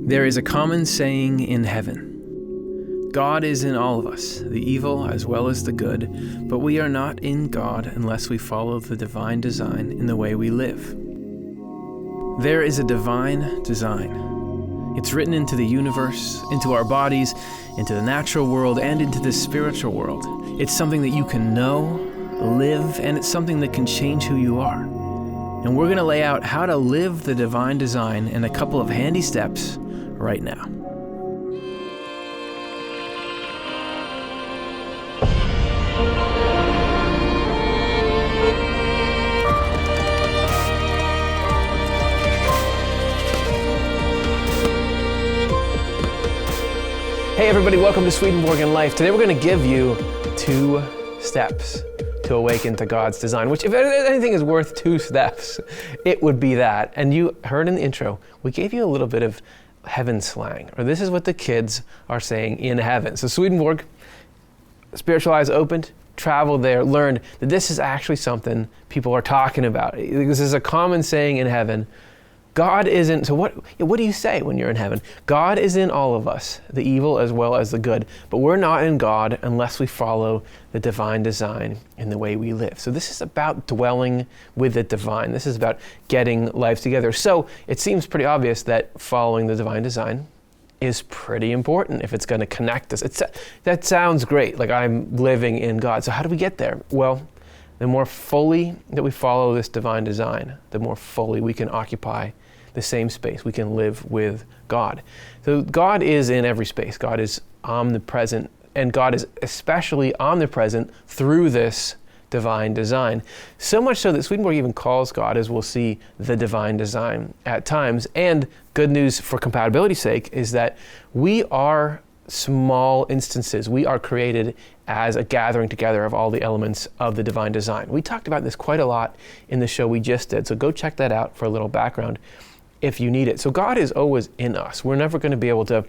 There is a common saying in heaven. God is in all of us, the evil as well as the good, but we are not in God unless we follow the divine design in the way we live. There is a divine design. It's written into the universe, into our bodies, into the natural world, and into the spiritual world. It's something that you can know, live, and it's something that can change who you are. And we're going to lay out how to live the divine design in a couple of handy steps right now. Hey everybody, welcome to Swedenborg in Life. Today we're going to give you 2 steps to awaken to God's design, which if anything is worth 2 steps, it would be that. And you heard in the intro, we gave you a little bit of heaven slang, or this is what the kids are saying in heaven. So Swedenborg, spiritual eyes opened, traveled there, learned that this is actually something people are talking about. This is a common saying in heaven. God isn't, so what do you say when you're in heaven? God is in all of us, the evil as well as the good, but we're not in God unless we follow the divine design in the way we live. So this is about dwelling with the divine. This is about getting life together. So it seems pretty obvious that following the divine design is pretty important if it's going to connect us. That sounds great, like I'm living in God. So how do we get there? Well, the more fully that we follow this divine design, the more fully we can occupy the same space. We can live with God. So God is in every space. God is omnipresent, and God is especially omnipresent through this divine design. So much so that Swedenborg even calls God, as we'll see, the divine design at times. And good news for compatibility's sake is that we are small instances. We are created as a gathering together of all the elements of the divine design. We talked about this quite a lot in the show we just did, so go check that out for a little background if you need it. So God is always in us. We're never going to be able to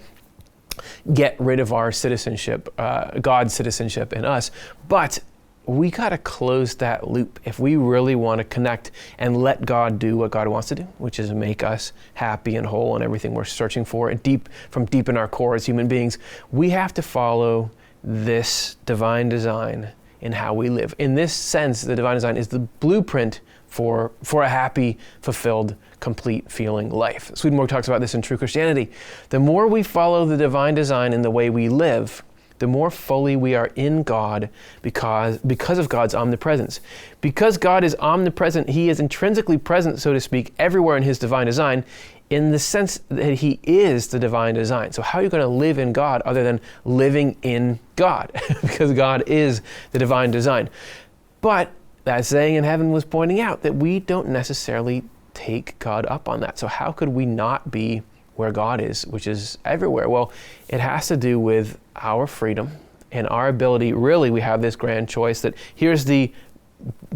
get rid of our citizenship, God's citizenship in us, but we got to close that loop if we really want to connect and let God do what God wants to do, which is make us happy and whole and everything we're searching for and from deep in our core as human beings. We have to follow this divine design in how we live. In this sense, the divine design is the blueprint for a happy, fulfilled, complete feeling life. Swedenborg talks about this in True Christianity. The more we follow the divine design in the way we live, the more fully we are in God because of God's omnipresence. Because God is omnipresent, He is intrinsically present, so to speak, everywhere in His divine design, in the sense that He is the divine design. So how are you going to live in God other than living in God? Because God is the divine design. But that saying in heaven was pointing out that we don't necessarily take God up on that. So how could we not be where God is, which is everywhere? Well, it has to do with our freedom and our ability. Really, we have this grand choice that here's the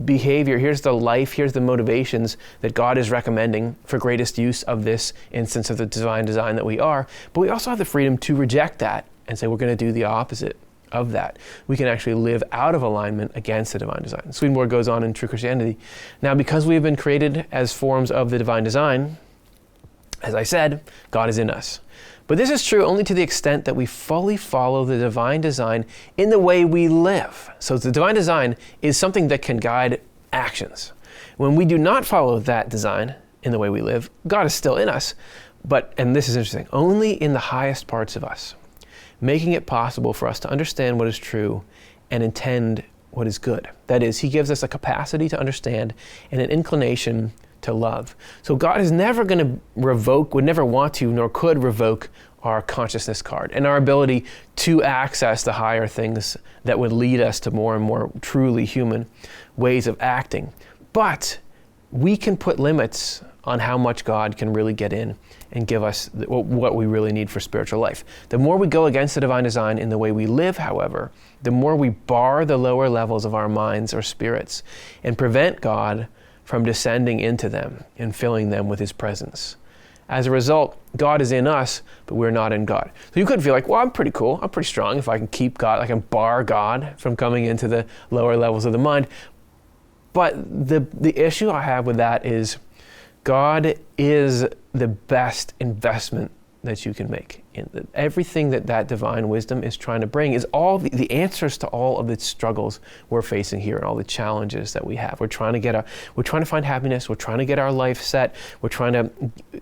behavior, here's the life, here's the motivations that God is recommending for greatest use of this instance of the divine design that we are. But we also have the freedom to reject that and say we're going to do the opposite of that. We can actually live out of alignment against the divine design. Swedenborg goes on in True Christianity. Now, because we have been created as forms of the divine design, as I said, God is in us. But this is true only to the extent that we fully follow the divine design in the way we live. So the divine design is something that can guide actions. When we do not follow that design in the way we live, God is still in us, but, and this is interesting, only in the highest parts of us, making it possible for us to understand what is true and intend what is good. That is, He gives us a capacity to understand and an inclination to love. So God is never going to revoke, would never want to, nor could revoke our consciousness card and our ability to access the higher things that would lead us to more and more truly human ways of acting. But we can put limits on how much God can really get in and give us what we really need for spiritual life. The more we go against the divine design in the way we live, however, the more we bar the lower levels of our minds or spirits and prevent God from descending into them and filling them with His presence. As a result, God is in us, but we're not in God. So you could feel like, well, I'm pretty cool, I'm pretty strong if I can keep God, I can bar God from coming into the lower levels of the mind. But the issue I have with that is God is the best investment that you can make. Everything that divine wisdom is trying to bring is all the answers to all of the struggles we're facing here and all the challenges that we have. We're trying to find happiness. We're trying to get our life set. We're trying to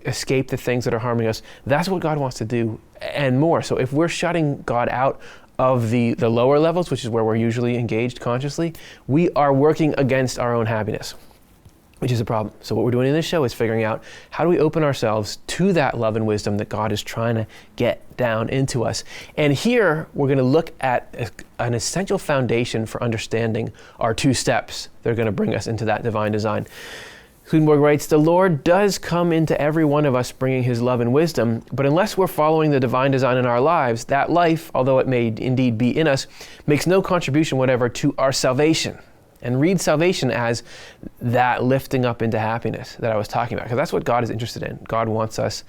escape the things that are harming us. That's what God wants to do and more. So if we're shutting God out of the lower levels, which is where we're usually engaged consciously, we are working against our own happiness, which is a problem. So what we're doing in this show is figuring out how do we open ourselves to that love and wisdom that God is trying to get down into us. And here we're going to look at an essential foundation for understanding our 2 steps that are going to bring us into that divine design. Swedenborg writes, "The Lord does come into every one of us bringing his love and wisdom, but unless we're following the divine design in our lives, that life, although it may indeed be in us, makes no contribution whatever to our salvation." And read salvation as that lifting up into happiness that I was talking about, because that's what God is interested in. God wants us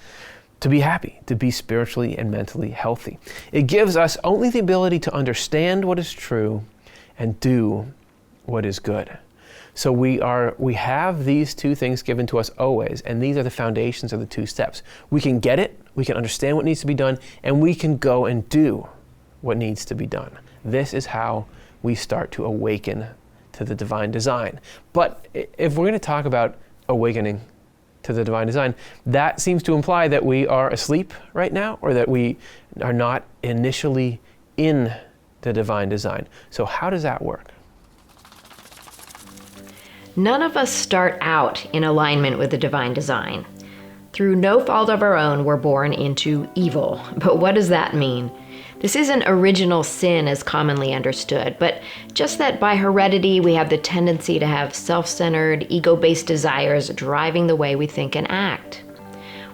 to be happy, to be spiritually and mentally healthy. It gives us only the ability to understand what is true and do what is good. So we have these 2 things given to us always, and these are the foundations of the 2 steps. We can get it, we can understand what needs to be done, and we can go and do what needs to be done. This is how we start to awaken to the divine design. But if we're going to talk about awakening to the divine design, that seems to imply that we are asleep right now, or that we are not initially in the divine design. So how does that work? None of us start out in alignment with the divine design. Through no fault of our own, we're born into evil. But what does that mean? This isn't original sin as commonly understood, but just that by heredity we have the tendency to have self-centered, ego-based desires driving the way we think and act.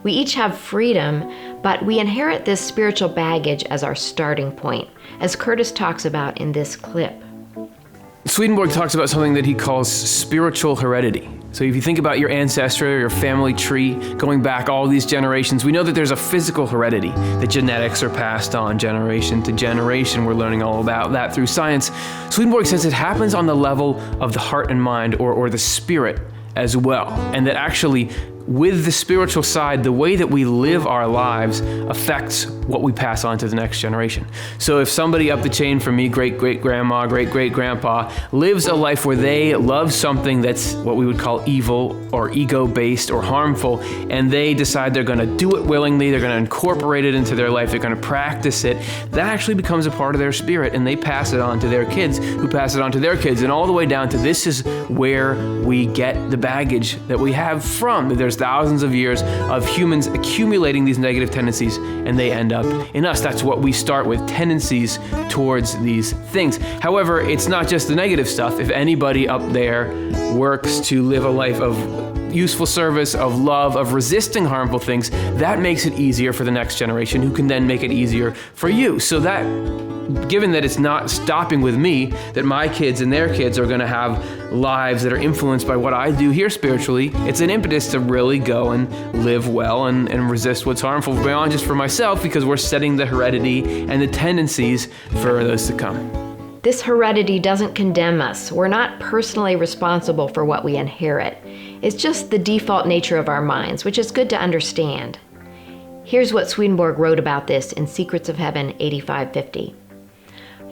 We each have freedom, but we inherit this spiritual baggage as our starting point, as Curtis talks about in this clip. Swedenborg talks about something that he calls spiritual heredity. So if you think about your ancestry or your family tree going back all these generations, we know that there's a physical heredity, that genetics are passed on generation to generation. We're learning all about that through science. Swedenborg says it happens on the level of the heart and mind, or the spirit as well. And that actually, with the spiritual side, the way that we live our lives affects what we pass on to the next generation. So if somebody up the chain from me, great-great-grandma, great-great-grandpa, lives a life where they love something that's what we would call evil or ego-based or harmful, and they decide they're going to do it willingly, they're going to incorporate it into their life, they're going to practice it, that actually becomes a part of their spirit, and they pass it on to their kids, who pass it on to their kids, and all the way down to this is where we get the baggage that we have from. There's thousands of years of humans accumulating these negative tendencies, and they end up in us. That's what we start with, tendencies towards these things. However, it's not just the negative stuff. If anybody up there works to live a life of useful service, of love, of resisting harmful things, that makes it easier for the next generation, who can then make it easier for you. So that, given that it's not stopping with me, that my kids and their kids are going to have lives that are influenced by what I do here spiritually, it's an impetus to really go and live well and resist what's harmful beyond just for myself, because we're setting the heredity and the tendencies for those to come. This heredity doesn't condemn us. We're not personally responsible for what we inherit. It's just the default nature of our minds, which is good to understand. Here's what Swedenborg wrote about this in Secrets of Heaven 8550.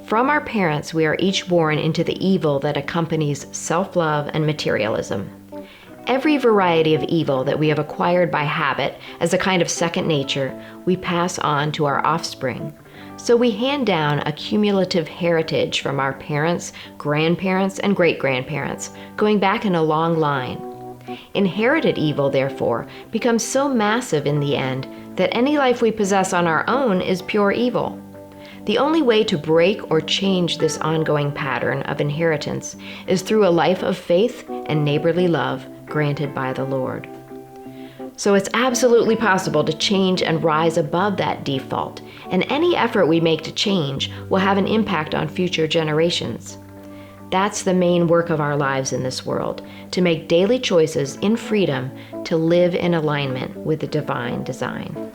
From our parents, we are each born into the evil that accompanies self-love and materialism. Every variety of evil that we have acquired by habit as a kind of second nature, we pass on to our offspring. So we hand down a cumulative heritage from our parents, grandparents, and great-grandparents, going back in a long line. Inherited evil, therefore, becomes so massive in the end that any life we possess on our own is pure evil. The only way to break or change this ongoing pattern of inheritance is through a life of faith and neighborly love granted by the Lord. So it's absolutely possible to change and rise above that default, and any effort we make to change will have an impact on future generations. That's the main work of our lives in this world, to make daily choices in freedom to live in alignment with the divine design.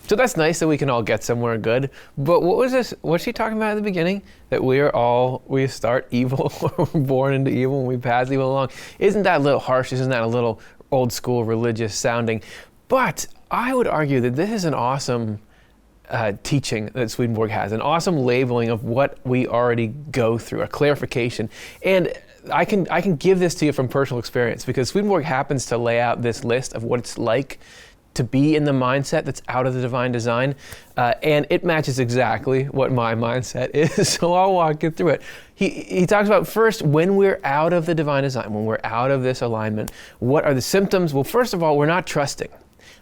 So that's nice that we can all get somewhere good. But what was this? What's she talking about at the beginning? That we start evil, we're born into evil, and we pass evil along. Isn't that a little harsh? Isn't that a little old school religious sounding? But I would argue that this is an awesome teaching that Swedenborg has, an awesome labeling of what we already go through, a clarification. And I can give this to you from personal experience, because Swedenborg happens to lay out this list of what it's like to be in the mindset that's out of the divine design, and it matches exactly what my mindset is, so I'll walk you through it. He talks about first, when we're out of the divine design, when we're out of this alignment, what are the symptoms? Well, first of all, we're not trusting,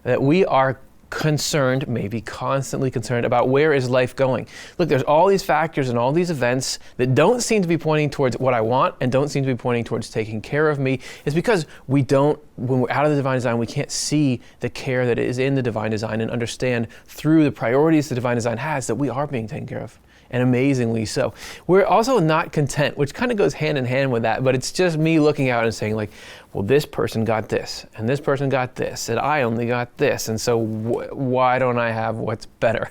that we are concerned, maybe constantly concerned about where is life going. Look, there's all these factors and all these events that don't seem to be pointing towards what I want and don't seem to be pointing towards taking care of me. It's because when we're out of the divine design, we can't see the care that is in the divine design and understand through the priorities the divine design has that we are being taken care of. And amazingly so. We're also not content, which kind of goes hand in hand with that, but it's just me looking out and saying like, well, this person got this, and this person got this, and I only got this, and so why don't I have what's better?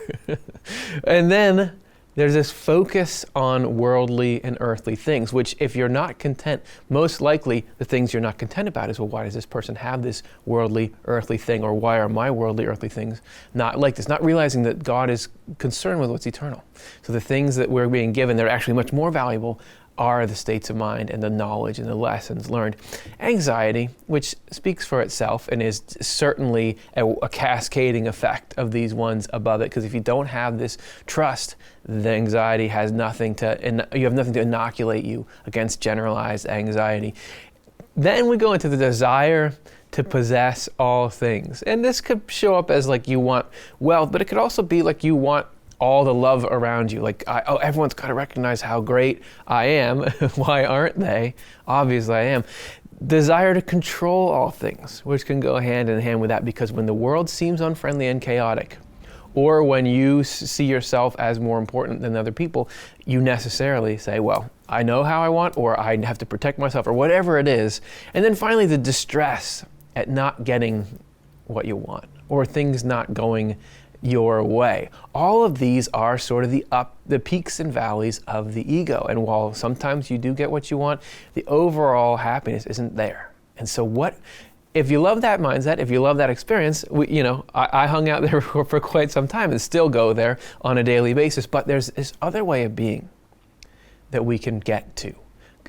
And then there's this focus on worldly and earthly things, which if you're not content, most likely the things you're not content about is, well, why does this person have this worldly, earthly thing? Or why are my worldly, earthly things not like this? Not realizing that God is concerned with what's eternal. So the things that we're being given, they're actually much more valuable, are the states of mind and the knowledge and the lessons learned. Anxiety, which speaks for itself and is certainly a cascading effect of these ones above it, because if you don't have this trust, the anxiety has nothing to, you have nothing to inoculate you against generalized anxiety. Then we go into the desire to possess all things. And this could show up as like you want wealth, but it could also be like you want all the love around you. Like, everyone's got to recognize how great I am. Why aren't they? Obviously I am. Desire to control all things, which can go hand in hand with that, because when the world seems unfriendly and chaotic, or when you see yourself as more important than other people, you necessarily say, well, I know how I want, or I have to protect myself, or whatever it is. And then finally, the distress at not getting what you want, or things not going your way. All of these are sort of the peaks and valleys of the ego. And while sometimes you do get what you want, the overall happiness isn't there. And so if you love that mindset, if you love that experience, I hung out there for quite some time and still go there on a daily basis, but there's this other way of being that we can get to.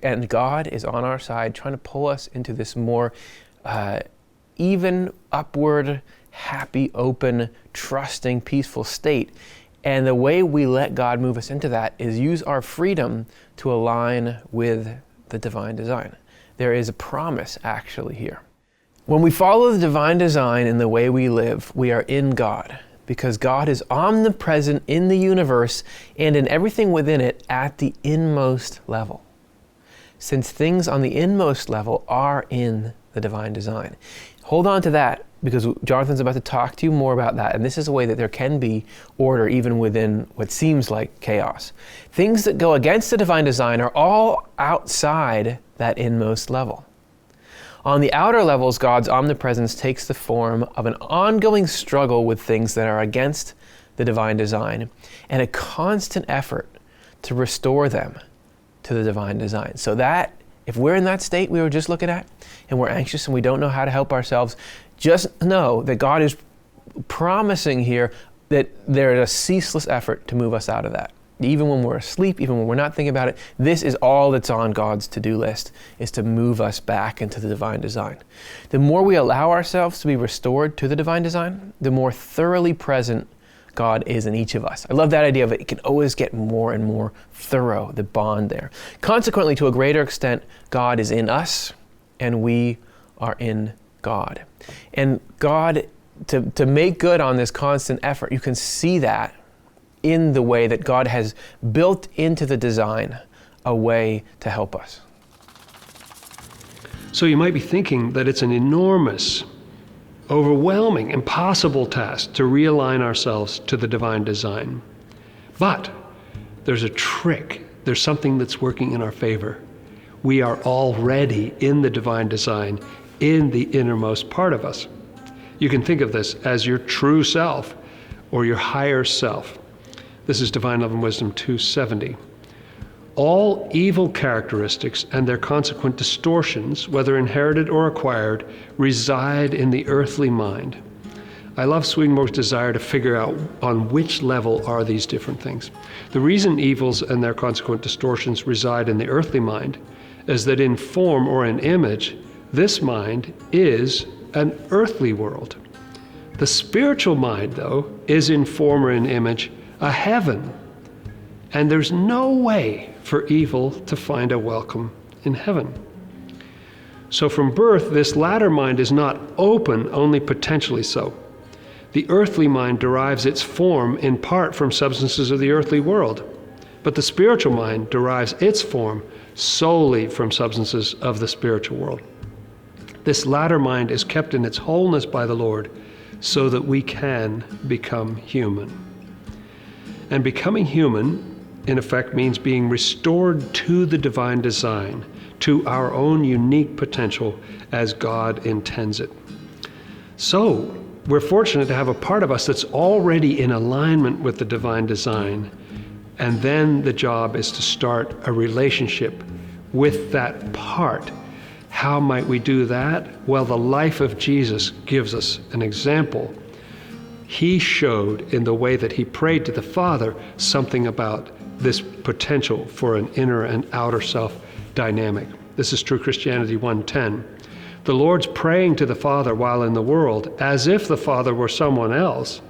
And God is on our side trying to pull us into this more even, upward, happy, open, trusting, peaceful state. And the way we let God move us into that is use our freedom to align with the divine design. There is a promise actually here. When we follow the divine design in the way we live, we are in God, because God is omnipresent in the universe and in everything within it at the inmost level. Since things on the inmost level are in the divine design. Hold on to that, because Jonathan's about to talk to you more about that, and this is a way that there can be order even within what seems like chaos. Things that go against the divine design are all outside that inmost level. On the outer levels, God's omnipresence takes the form of an ongoing struggle with things that are against the divine design, and a constant effort to restore them to the divine design. So that, if we're in that state we were just looking at, and we're anxious and we don't know how to help ourselves, just know that God is promising here that there is a ceaseless effort to move us out of that. Even when we're asleep, even when we're not thinking about it, this is all that's on God's to-do list, is to move us back into the divine design. The more we allow ourselves to be restored to the divine design, the more thoroughly present God is in each of us. I love that idea of it can always get more and more thorough, the bond there. Consequently, to a greater extent, God is in us and we are in God. And God, to make good on this constant effort, you can see that in the way that God has built into the design a way to help us. So you might be thinking that it's an enormous, overwhelming, impossible task to realign ourselves to the divine design. But there's a trick. There's something that's working in our favor. We are already in the divine design, in the innermost part of us. You can think of this as your true self or your higher self. This is Divine Love and Wisdom 270. All evil characteristics and their consequent distortions, whether inherited or acquired, reside in the earthly mind. I love Swedenborg's desire to figure out on which level are these different things. The reason evils and their consequent distortions reside in the earthly mind is that in form or in image, this mind is an earthly world. The spiritual mind, though, is in form or in image a heaven. And there's no way for evil to find a welcome in heaven. So from birth, this latter mind is not open, only potentially so. The earthly mind derives its form in part from substances of the earthly world, but the spiritual mind derives its form solely from substances of the spiritual world. This latter mind is kept in its wholeness by the Lord so that we can become human. And becoming human, in effect, means being restored to the divine design, to our own unique potential as God intends it. So, we're fortunate to have a part of us that's already in alignment with the divine design, and then the job is to start a relationship with that part. How might we do that? Well, the life of Jesus gives us an example. He showed in the way that he prayed to the Father something about this potential for an inner and outer self dynamic. This is True Christianity 1:10. The Lord's praying to the Father while in the world as if the Father were someone else,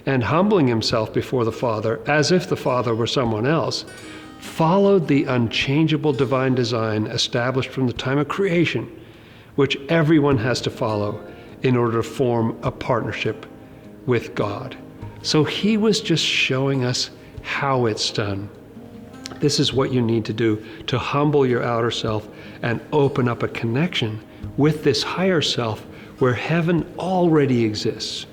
and humbling himself before the Father as if the Father were someone else, followed the unchangeable divine design established from the time of creation, which everyone has to follow in order to form a partnership with God. So he was just showing us how it's done. This is what you need to do to humble your outer self and open up a connection with this higher self where heaven already exists.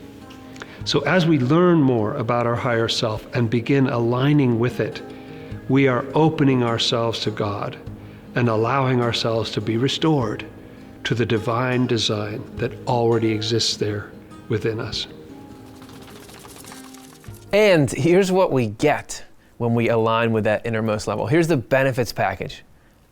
So as we learn more about our higher self and begin aligning with it, we are opening ourselves to God and allowing ourselves to be restored to the divine design that already exists there within us. And here's what we get when we align with that innermost level. Here's the benefits package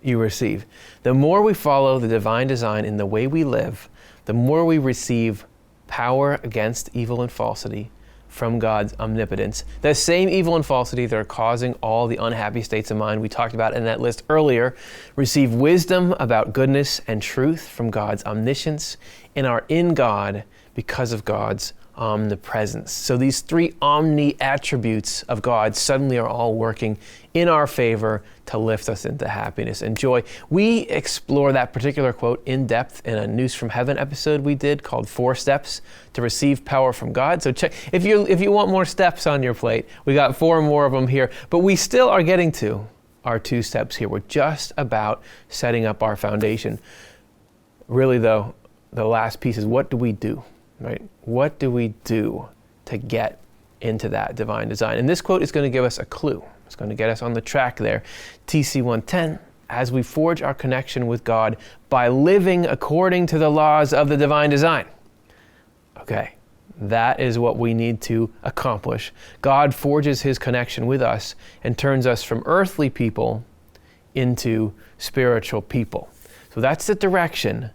you receive. The more we follow the divine design in the way we live, the more we receive power against evil and falsity from God's omnipotence. The same evil and falsity that are causing all the unhappy states of mind we talked about in that list earlier, receive wisdom about goodness and truth from God's omniscience and are in God because of God's omnipresence. So these three omni attributes of God suddenly are all working in our favor to lift us into happiness and joy. We explore that particular quote in depth in a News from Heaven episode we did called 4 Steps to Receive Power from God. So check if you want more steps on your plate. We got 4 more of them here, but we still are getting to our 2 steps here. We're just about setting up our foundation. Really though, the last piece is what do we do? Right? What do we do to get into that divine design? And this quote is going to give us a clue. It's going to get us on the track there. TC 110, as we forge our connection with God by living according to the laws of the divine design. Okay, that is what we need to accomplish. God forges his connection with us and turns us from earthly people into spiritual people. So that's the direction.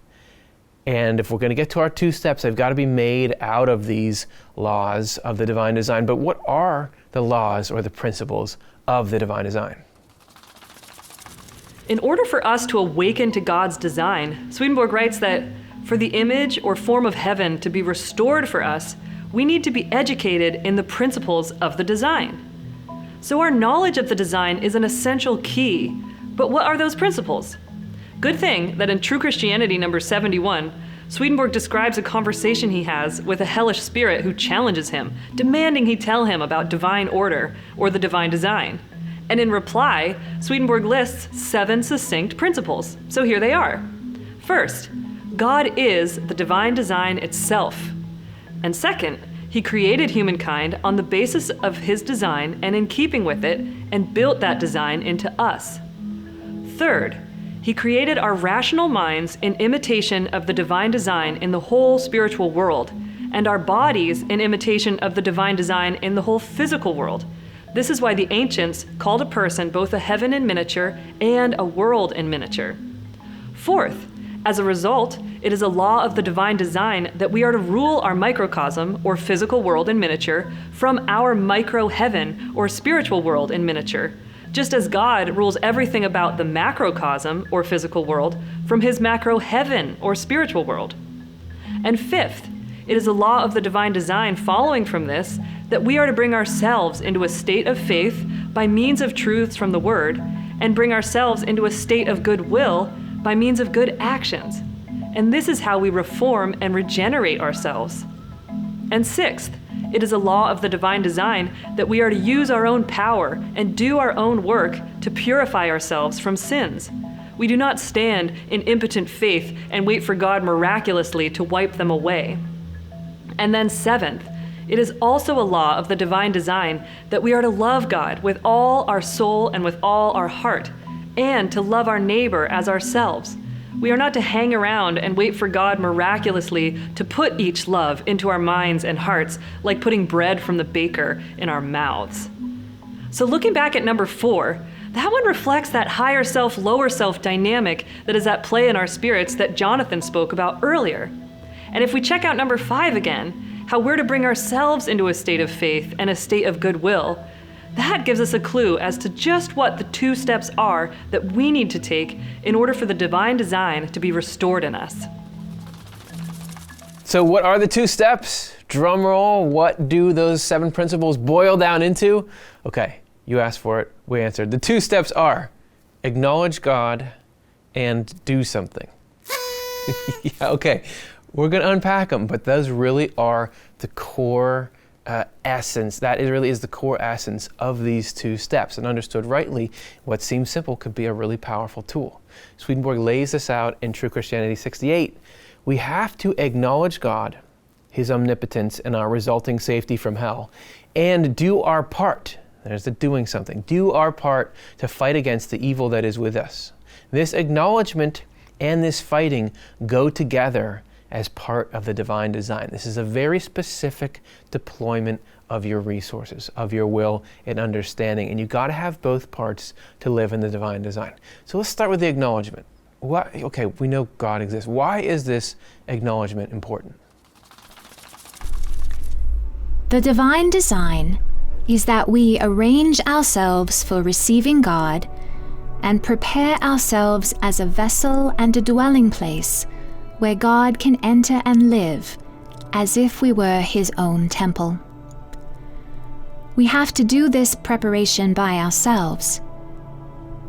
And if we're going to get to our 2 steps, they've got to be made out of these laws of the divine design. But what are the laws or the principles of the divine design? In order for us to awaken to God's design, Swedenborg writes that for the image or form of heaven to be restored for us, we need to be educated in the principles of the design. So our knowledge of the design is an essential key. But what are those principles? Good thing that in True Christianity number 71, Swedenborg describes a conversation he has with a hellish spirit who challenges him, demanding he tell him about divine order or the divine design. And in reply, Swedenborg lists 7 succinct principles. So here they are. First, God is the divine design itself. And second, he created humankind on the basis of his design and in keeping with it, and built that design into us. Third, he created our rational minds in imitation of the divine design in the whole spiritual world, and our bodies in imitation of the divine design in the whole physical world. This is why the ancients called a person both a heaven in miniature and a world in miniature. Fourth, As a result, it is a law of the divine design that we are to rule our microcosm, or physical world in miniature, from our micro-heaven, or spiritual world in miniature, just as God rules everything about the macrocosm, or physical world, from his macro-heaven, or spiritual world. And fifth, it is a law of the divine design following from this that we are to bring ourselves into a state of faith by means of truths from the Word, and bring ourselves into a state of goodwill by means of good actions. And this is how we reform and regenerate ourselves. And sixth, it is a law of the divine design that we are to use our own power and do our own work to purify ourselves from sins. We do not stand in impotent faith and wait for God miraculously to wipe them away. And then seventh, it is also a law of the divine design that we are to love God with all our soul and with all our heart, and to love our neighbor as ourselves. We are not to hang around and wait for God miraculously to put each love into our minds and hearts, like putting bread from the baker in our mouths. So looking back at number 4, that one reflects that higher self, lower self dynamic that is at play in our spirits that Jonathan spoke about earlier. And if we check out number 5 again, how we're to bring ourselves into a state of faith and a state of goodwill, that gives us a clue as to just what the 2 steps are that we need to take in order for the divine design to be restored in us. So what are the 2 steps? Drum roll, what do those 7 principles boil down into? Okay, you asked for it, we answered. The 2 steps are acknowledge God and do something. Yeah, okay, we're going to unpack them, but those really are the core essence. That really is the core essence of these 2 steps. And understood rightly, what seems simple could be a really powerful tool. Swedenborg lays this out in True Christianity 68. We have to acknowledge God, his omnipotence, and our resulting safety from hell, and do our part. There's the doing something. Do our part to fight against the evil that is with us. This acknowledgement and this fighting go together as part of the divine design. This is a very specific deployment of your resources, of your will and understanding. And you got to have both parts to live in the divine design. So let's start with the acknowledgement. Okay, we know God exists. Why is this acknowledgement important? The divine design is that we arrange ourselves for receiving God and prepare ourselves as a vessel and a dwelling place where God can enter and live as if we were his own temple. We have to do this preparation by ourselves,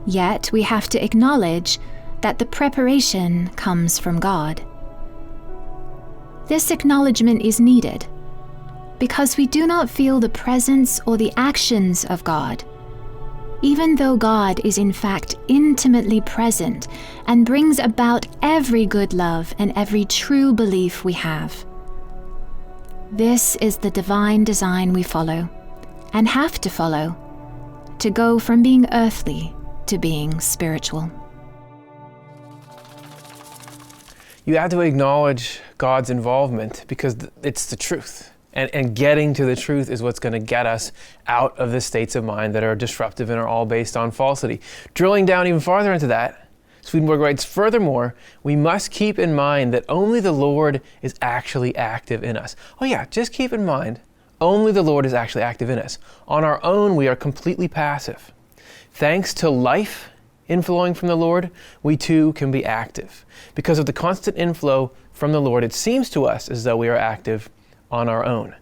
yet we have to acknowledge that the preparation comes from God. This acknowledgement is needed because we do not feel the presence or the actions of God, even though God is in fact intimately present and brings about every good love and every true belief we have. This is the divine design we follow, and have to follow, to go from being earthly to being spiritual. You have to acknowledge God's involvement because it's the truth. And getting to the truth is what's going to get us out of the states of mind that are disruptive and are all based on falsity. Drilling down even farther into that, Swedenborg writes, furthermore, we must keep in mind that only the Lord is actually active in us. Oh yeah, just keep in mind, only the Lord is actually active in us. On our own, we are completely passive. Thanks to life inflowing from the Lord, we too can be active. Because of the constant inflow from the Lord, it seems to us as though we are active on our own.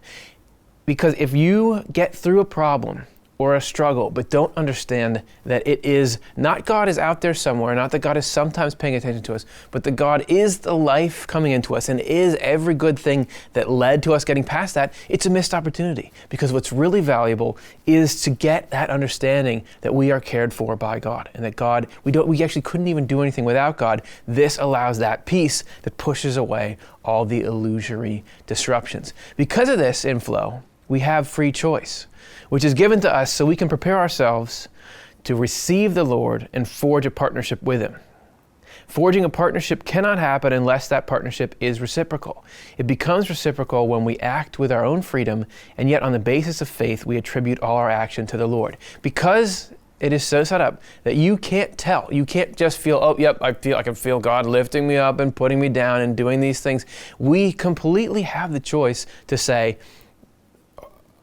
Because if you get through a problem or a struggle, but don't understand that it is not God is out there somewhere, not that God is sometimes paying attention to us, but that God is the life coming into us and is every good thing that led to us getting past that, it's a missed opportunity. Because what's really valuable is to get that understanding that we are cared for by God and that God, we actually couldn't even do anything without God. This allows that peace that pushes away all the illusory disruptions. Because of this inflow, we have free choice, which is given to us so we can prepare ourselves to receive the Lord and forge a partnership with Him. Forging a partnership cannot happen unless that partnership is reciprocal. It becomes reciprocal when we act with our own freedom, and yet on the basis of faith, we attribute all our action to the Lord. Because It is so set up that you can't tell. You can't just feel, oh, yep, I can feel God lifting me up and putting me down and doing these things. We completely have the choice to say,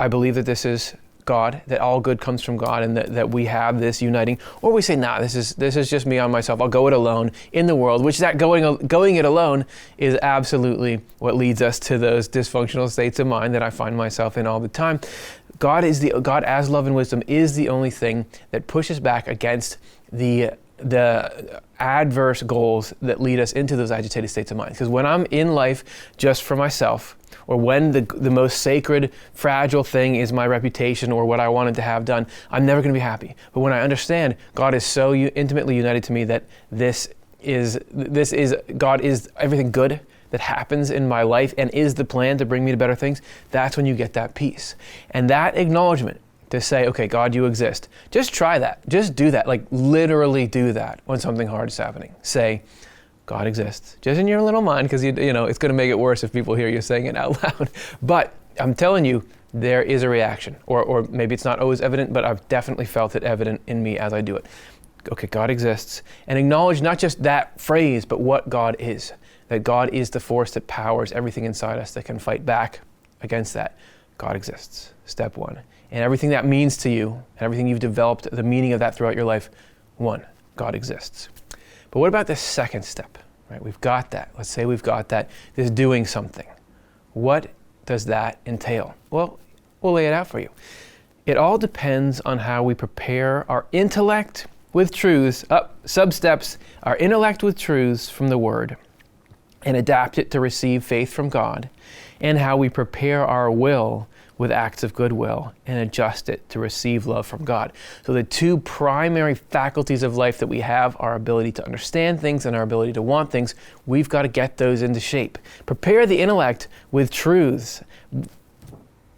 I believe that this is God, that all good comes from God, and that we have this uniting. Or we say, nah, this is just me on myself. I'll go it alone in the world, which that going it alone is absolutely what leads us to those dysfunctional states of mind that I find myself in all the time. God as love and wisdom is the only thing that pushes back against the adverse goals that lead us into those agitated states of mind. Because when I'm in life just for myself, or when the most sacred, fragile thing is my reputation or what I wanted to have done, I'm never going to be happy. But when I understand God is so intimately united to me that God is everything good that happens in my life and is the plan to bring me to better things, that's when you get that peace. And that acknowledgement to say, okay, God, you exist. Just try that. Just do that. Like literally do that when something hard is happening. Say, God exists. Just in your little mind, because you know it's going to make it worse if people hear you saying it out loud. But I'm telling you, there is a reaction. Or maybe it's not always evident, but I've definitely felt it evident in me as I do it. Okay, God exists. And acknowledge not just that phrase, but what God is. That God is the force that powers everything inside us that can fight back against that. God exists. Step one. And everything that means to you, and everything you've developed, the meaning of that throughout your life, one, God exists. But what about this second step? Right? We've got that. Let's say we've got that. This doing something. What does that entail? Well, we'll lay it out for you. It all depends on how we prepare our intellect with truths, sub-steps, our intellect with truths from the Word, and adapt it to receive faith from God, and how we prepare our will with acts of goodwill and adjust it to receive love from God. So the two primary faculties of life that we have, our ability to understand things and our ability to want things, we've got to get those into shape. Prepare the intellect with truths.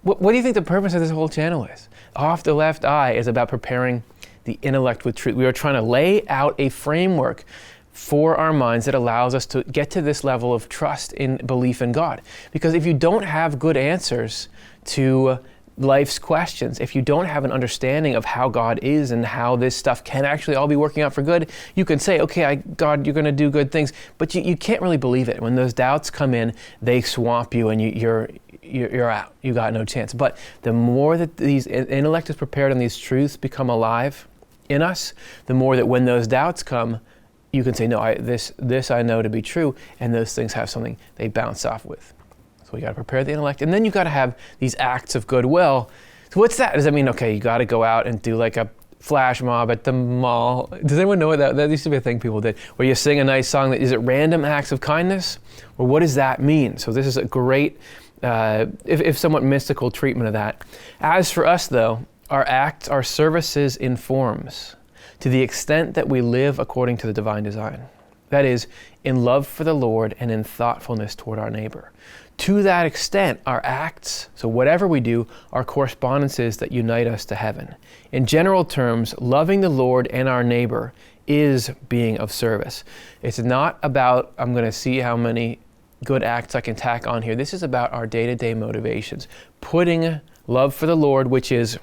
What do you think the purpose of this whole channel is? Off the Left Eye is about preparing the intellect with truth. We are trying to lay out a framework for our minds that allows us to get to this level of trust in belief in God. Because if you don't have good answers to life's questions, if you don't have an understanding of how God is and how this stuff can actually all be working out for good, you can say, okay, God, you're going to do good things, but you can't really believe it. When those doubts come in, they swamp you and you're out. You got no chance. But the more that these intellect is prepared and these truths become alive in us, the more that when those doubts come, you can say, no, this I know to be true, and those things have something they bounce off with. So we got to prepare the intellect, and then you got to have these acts of goodwill. So what's that? Does that mean, okay, you got to go out and do like a flash mob at the mall? Does anyone know what that used to be a thing people did, where you sing a nice song? Is it random acts of kindness? Or what does that mean? So this is a great, if somewhat mystical treatment of that. As for us though, our acts, our services in forms, to the extent that we live according to the divine design. That is, in love for the Lord and in thoughtfulness toward our neighbor. To that extent, our acts, so whatever we do, are correspondences that unite us to heaven. In general terms, loving the Lord and our neighbor is being of service. It's not about, I'm going to see how many good acts I can tack on here. This is about our day-to-day motivations. Putting love for the Lord, which is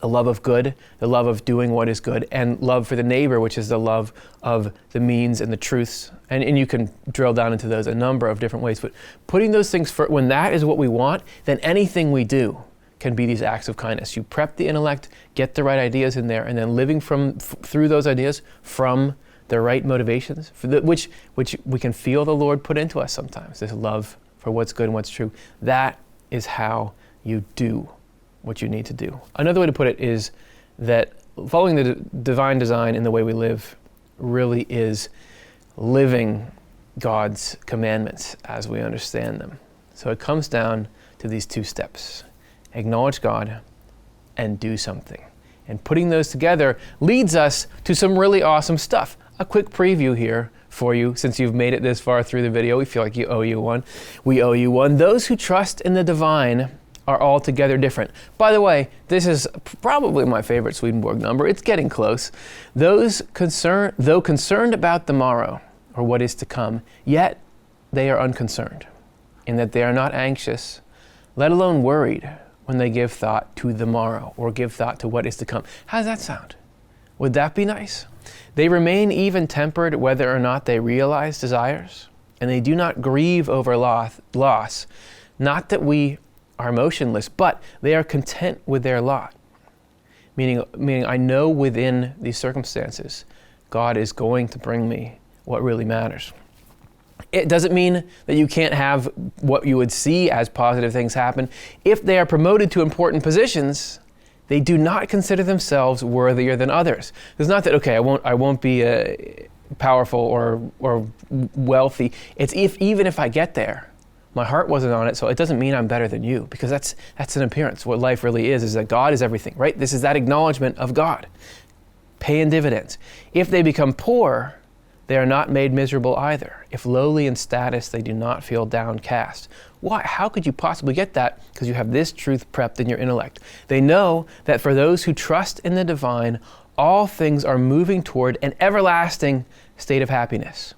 the love of good, the love of doing what is good, and love for the neighbor, which is the love of the means and the truths. And you can drill down into those a number of different ways. But putting those things first, when that is what we want, then anything we do can be these acts of kindness. You prep the intellect, get the right ideas in there, and then living through those ideas from the right motivations, which we can feel the Lord put into us sometimes, this love for what's good and what's true. That is how you do what you need to do. Another way to put it is that following the divine design in the way we live really is living God's commandments as we understand them. So it comes down to these two steps: acknowledge God and do something. And putting those together leads us to some really awesome stuff. A quick preview here for you, since you've made it this far through the video. We feel like we owe you one. Those who trust in the divine are altogether different. By the way, this is probably my favorite Swedenborg number. It's getting close. Though concerned about the morrow, or what is to come, yet they are unconcerned, in that they are not anxious, let alone worried, when they give thought to the morrow, or give thought to what is to come. How does that sound? Would that be nice? They remain even-tempered whether or not they realize desires, and they do not grieve over loss. Not that we are motionless, but they are content with their lot. Meaning I know within these circumstances, God is going to bring me what really matters. It doesn't mean that you can't have what you would see as positive things happen. If they are promoted to important positions, they do not consider themselves worthier than others. It's not that, okay, I won't be powerful or wealthy. It's even if I get there, my heart wasn't on it, so it doesn't mean I'm better than you, because that's an appearance. What life really is that God is everything, right? This is that acknowledgement of God, paying dividends. If they become poor, they are not made miserable either. If lowly in status, they do not feel downcast. Why? How could you possibly get that? Because you have this truth prepped in your intellect. They know that for those who trust in the divine, all things are moving toward an everlasting state of happiness.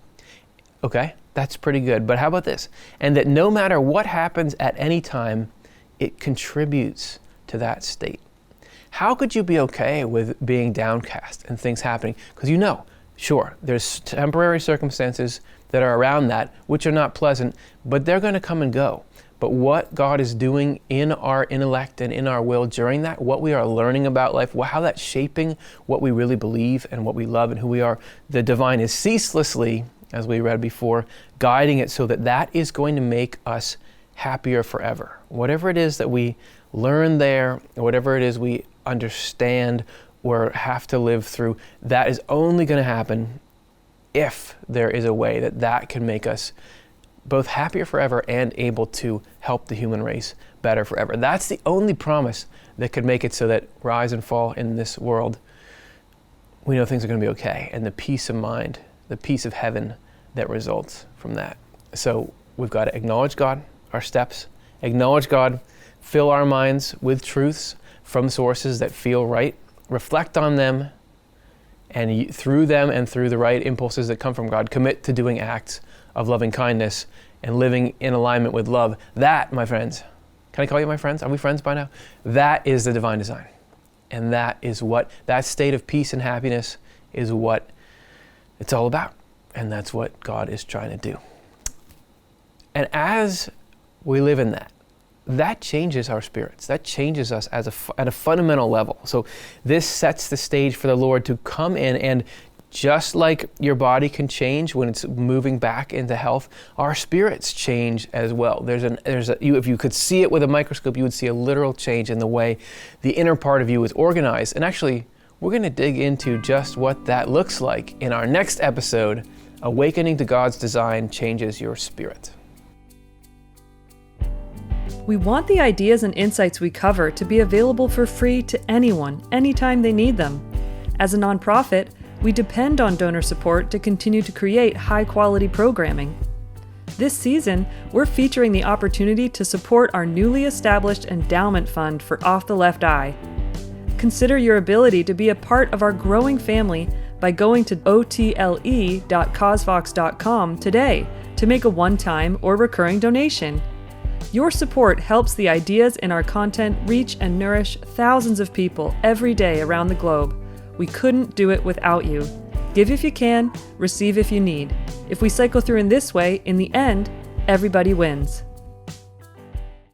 Okay, that's pretty good. But how about this? And that no matter what happens at any time, it contributes to that state. How could you be okay with being downcast and things happening? Because you know, sure, there's temporary circumstances that are around that, which are not pleasant, but they're going to come and go. But what God is doing in our intellect and in our will during that, what we are learning about life, how that's shaping what we really believe and what we love and who we are, the divine is ceaselessly, as we read before, guiding it so that that is going to make us happier forever. Whatever it is that we learn there, or whatever it is we understand or have to live through, that is only going to happen if there is a way that can make us both happier forever and able to help the human race better forever. That's the only promise that could make it so that rise and fall in this world, we know things are going to be okay, and the peace of mind, the peace of heaven that results from that. So we've got to acknowledge God, our steps, acknowledge God, fill our minds with truths from sources that feel right, reflect on them, and through them and through the right impulses that come from God, commit to doing acts of loving kindness and living in alignment with love. That, my friends, can I call you my friends? Are we friends by now? That is the divine design. And that state of peace and happiness is what it's all about. And that's what God is trying to do. And as we live in that changes our spirits. That changes us at a fundamental level. So this sets the stage for the Lord to come in, and just like your body can change when it's moving back into health, our spirits change as well. If you could see it with a microscope, you would see a literal change in the way the inner part of you is organized. And actually, we're going to dig into just what that looks like in our next episode, Awakening to God's Design Changes Your Spirit. We want the ideas and insights we cover to be available for free to anyone, anytime they need them. As a nonprofit, we depend on donor support to continue to create high-quality programming. This season, we're featuring the opportunity to support our newly established endowment fund for offTheLeftEye. Consider your ability to be a part of our growing family by going to otle.causevox.com today to make a one-time or recurring donation. Your support helps the ideas in our content reach and nourish thousands of people every day around the globe. We couldn't do it without you. Give if you can, receive if you need. If we cycle through in this way, in the end, everybody wins.